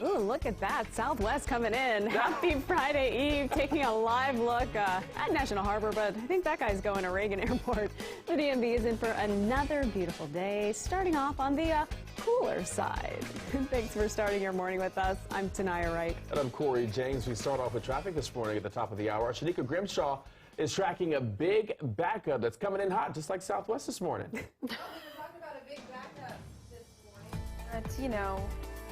Ooh, look at that. Southwest coming in. Happy Friday Eve. Taking a live look at National Harbor, but I think that guy's going to Reagan Airport. The DMV is in for another beautiful day, starting off on the cooler side. Thanks for starting your morning with us. I'm Tanaya Wright. And I'm Corey James. We start off with traffic this morning at the top of the hour. Shanika Grimshaw is tracking a big backup that's coming in hot, just like Southwest this morning. We're talking about a big backup this morning.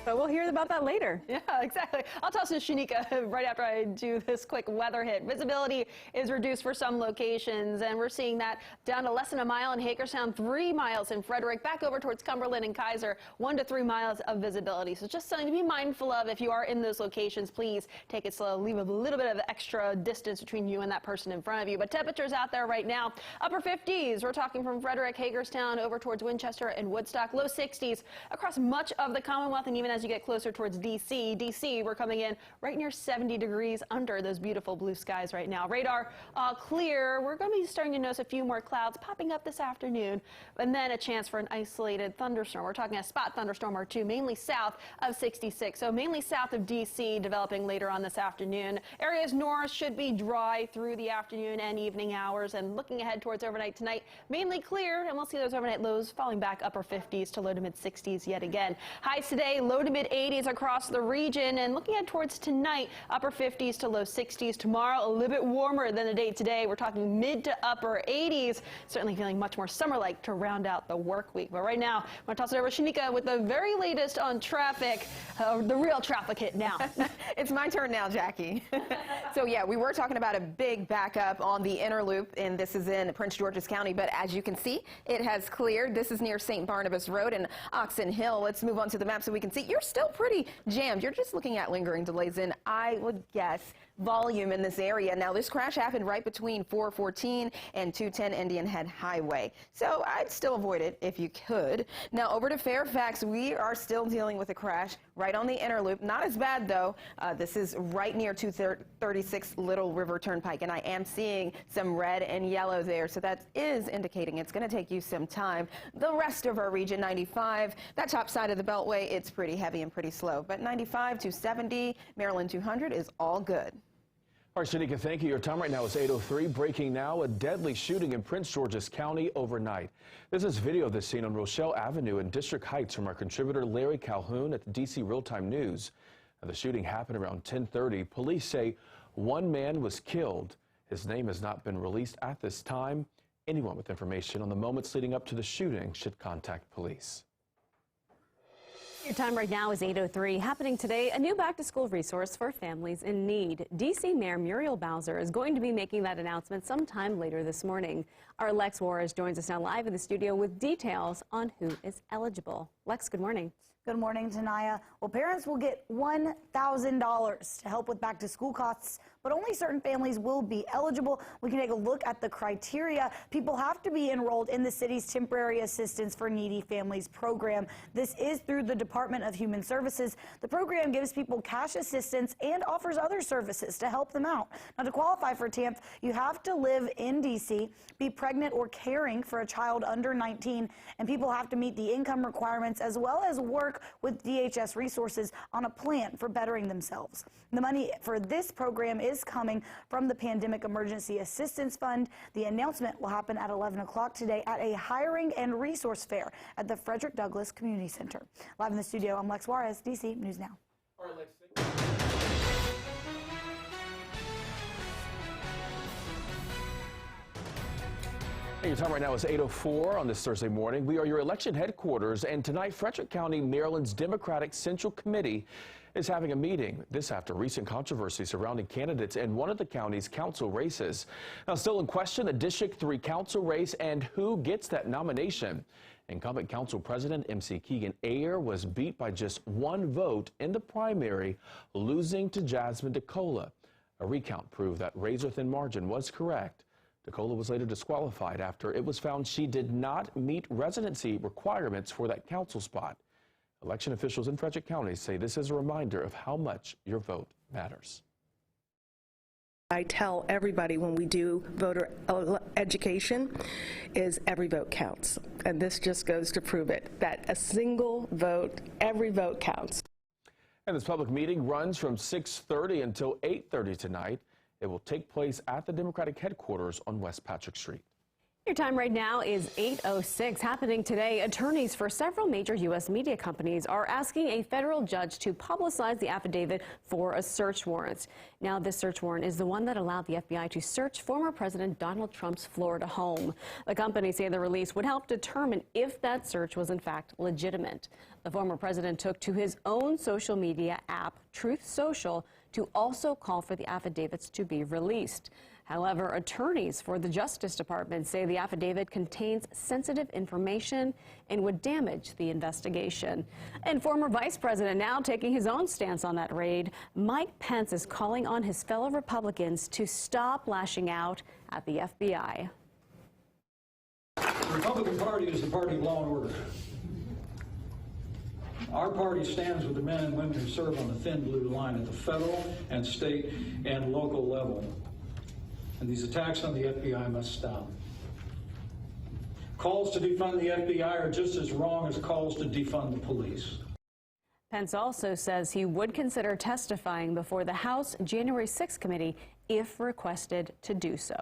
But we'll hear about that later. Yeah, exactly. I'll toss to Shanika right after I do this quick weather hit. Visibility is reduced for some locations, and we're seeing that down to less than a mile in Hagerstown, 3 miles in Frederick, back over towards Cumberland and Kaiser, 1 to 3 miles of visibility. So just something to be mindful of if you are in those locations. Please take it slow. Leave a little bit of extra distance between you and that person in front of you. But temperatures out there right now, upper 50s. We're talking from Frederick, Hagerstown, over towards Winchester and Woodstock, low 60s across much of the Commonwealth, and even as you get closer towards D.C., we're coming in right near 70 degrees under those beautiful blue skies right now. Radar clear. We're going to be starting to notice a few more clouds popping up this afternoon, and then a chance for an isolated thunderstorm. We're talking a spot thunderstorm or two, mainly south of 66. So mainly south of D.C., developing later on this afternoon. Areas north should be dry through the afternoon and evening hours, and looking ahead towards overnight tonight, mainly clear, and we'll see those overnight lows falling back upper 50s to low to mid 60s yet again. Highs today, low to mid 80s across the region, and looking at towards tonight, upper 50s to low 60s. Tomorrow, a little bit warmer than the day today. We're talking mid to upper 80s. Certainly feeling much more summer-like to round out the work week. But right now, I'm going to toss it over to Shanika with the very latest on traffic, the real traffic hit now. It's my turn now, Jackie. So yeah, we were talking about a big backup on the inner loop, and this is in Prince George's County, but as you can see, it has cleared. This is near St. Barnabas Road and Oxon Hill. Let's move on to the map so we can see. You're still pretty jammed. You're just looking at lingering delays in, I would guess, volume in this area. Now, this crash happened right between 414 and 210 Indian Head Highway, so I'd still avoid it if you could. Now, over to Fairfax, we are still dealing with a crash right on the inner loop. Not as bad, though. This is right near 236 Little River Turnpike, and I am seeing some red and yellow there, so that is indicating it's going to take you some time. The rest of our region, 95, that top side of the Beltway, it's pretty heavy and pretty slow, but 95 to 70, Maryland 200 is all good. All right, Shanika, thank you. Your time right now is 8:03. Breaking now, a deadly shooting in Prince George's County overnight. This is video of the scene on Rochelle Avenue in District Heights from our contributor Larry Calhoun at the D.C. Real-Time News. Now, the shooting happened around 10:30. Police say one man was killed. His name has not been released at this time. Anyone with information on the moments leading up to the shooting should contact police. Your time right now is 8:03. Happening today, a new back-to-school resource for families in need. D.C. Mayor Muriel Bowser is going to be making that announcement sometime later this morning. Our Lex Juarez joins us now live in the studio with details on who is eligible. Lex, good morning. Good morning, Tanaya. Well, parents will get $1,000 to help with back-to-school costs, but only certain families will be eligible. We can take a look at the criteria. People have to be enrolled in the city's Temporary Assistance for Needy Families program. This is through the Department of Human Services. The program gives people cash assistance and offers other services to help them out. Now, to qualify for TAMF, you have to live in D.C., be pregnant or caring for a child under 19, and people have to meet the income requirements as well as work with DHS resources on a plan for bettering themselves. The money for this program is coming from the Pandemic Emergency Assistance Fund. The announcement will happen at 11 o'clock today at a hiring and resource fair at the Frederick Douglass Community Center. Live in the studio, I'm Lex Juarez, D.C. News Now. All right, Lex, thank you. Your time right now is 8:04 on this Thursday morning. We are your election headquarters, and tonight Frederick County, Maryland's Democratic Central Committee is having a meeting. This after recent controversy surrounding candidates in one of the county's council races. Now, still in question, the District 3 council race and who gets that nomination. Incumbent Council President MC Keegan Ayer was beat by just one vote in the primary, losing to Jasmine DeCola. A recount proved that razor-thin margin was correct. DeCola was later disqualified after it was found she did not meet residency requirements for that council spot. Election officials in Frederick County say this is a reminder of how much your vote matters. I tell everybody when we do voter education is every vote counts. And this just goes to prove it, that a single vote, every vote counts. And this public meeting runs from 6:30 until 8:30 tonight. It will take place at the Democratic headquarters on West Patrick Street. Your time right now is 8:06. Happening today, attorneys for several major U.S. media companies are asking a federal judge to publicize the affidavit for a search warrant. Now, this search warrant is the one that allowed the FBI to search former President Donald Trump's Florida home. The companies say the release would help determine if that search was in fact legitimate. The former president took to his own social media app, Truth Social, to also call for the affidavits to be released. However, attorneys for the Justice Department say the affidavit contains sensitive information and would damage the investigation. And former Vice President now taking his own stance on that raid, Mike Pence is calling on his fellow Republicans to stop lashing out at the FBI. The Republican Party is the party of law and order. Our party stands with the men and women who serve on the thin blue line at the federal and state and local level. And these attacks on the FBI must stop. Calls to defund the FBI are just as wrong as calls to defund the police. Pence also says he would consider testifying before the House January 6th committee if requested to do so.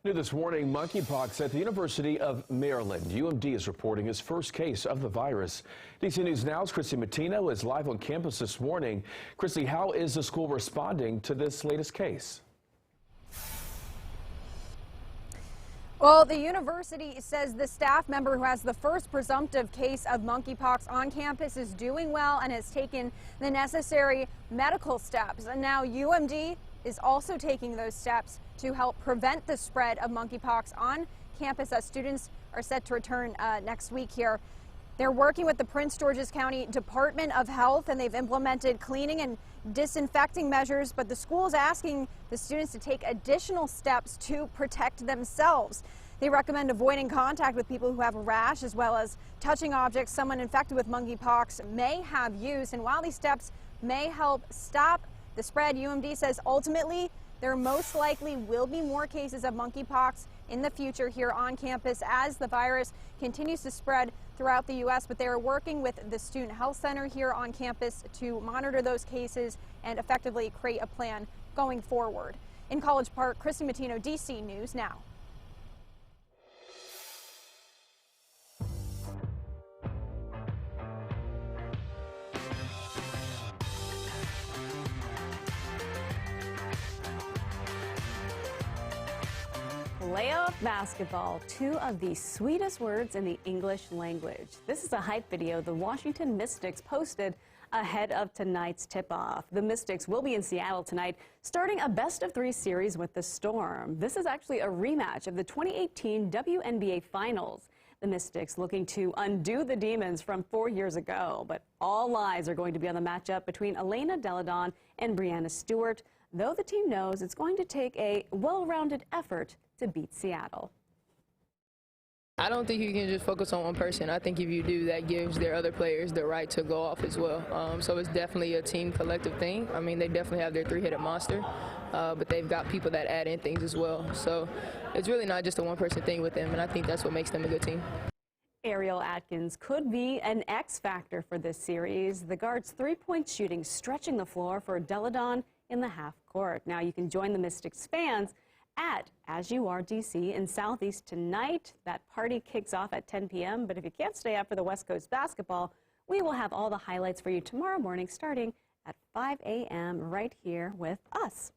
New this morning, monkeypox at the University of Maryland. UMD is reporting its first case of the virus. DC News Now's Christy Matino is live on campus this morning. Christy, how is the school responding to this latest case? Well, the university says the staff member who has the first presumptive case of monkeypox on campus is doing well and has taken the necessary medical steps. And now UMD is also taking those steps to help prevent the spread of monkeypox on campus as students are set to return next week here. They're working with the Prince George's County Department of Health, and they've implemented cleaning and disinfecting measures, but the school is asking the students to take additional steps to protect themselves. They recommend avoiding contact with people who have a rash, as well as touching objects someone infected with monkeypox may have used. And while these steps may help stop the spread, UMD says ultimately there most likely will be more cases of monkeypox in the future here on campus as the virus continues to spread throughout the U.S., but they are working with the Student Health Center here on campus to monitor those cases and effectively create a plan going forward. In College Park, Christy Matino, DC News Now. Playoff basketball, two of the sweetest words in the English language. This is a hype video the Washington Mystics posted ahead of tonight's tip-off. The Mystics will be in Seattle tonight, starting a best-of-3 series with the Storm. This is actually a rematch of the 2018 WNBA Finals. The Mystics looking to undo the Demons from 4 years ago, but all eyes are going to be on the matchup between Elena Delle Donne and Breanna Stewart, though the team knows it's going to take a well-rounded effort to beat Seattle. I don't think you can just focus on one person. I think if you do, that gives their other players the right to go off as well. So it's definitely a team collective thing. I mean, they definitely have their three-headed monster, but they've got people that add in things as well. So it's really not just a one-person thing with them, and I think that's what makes them a good team. Ariel Atkins could be an X factor for this series. The guard's three-point shooting stretching the floor for Delle Donne in the half court. Now you can join the Mystics fans at As You Are DC in Southeast tonight. That party kicks off at 10 p.m. But if you can't stay up for the West Coast basketball, we will have all the highlights for you tomorrow morning starting at 5 a.m. right here with us.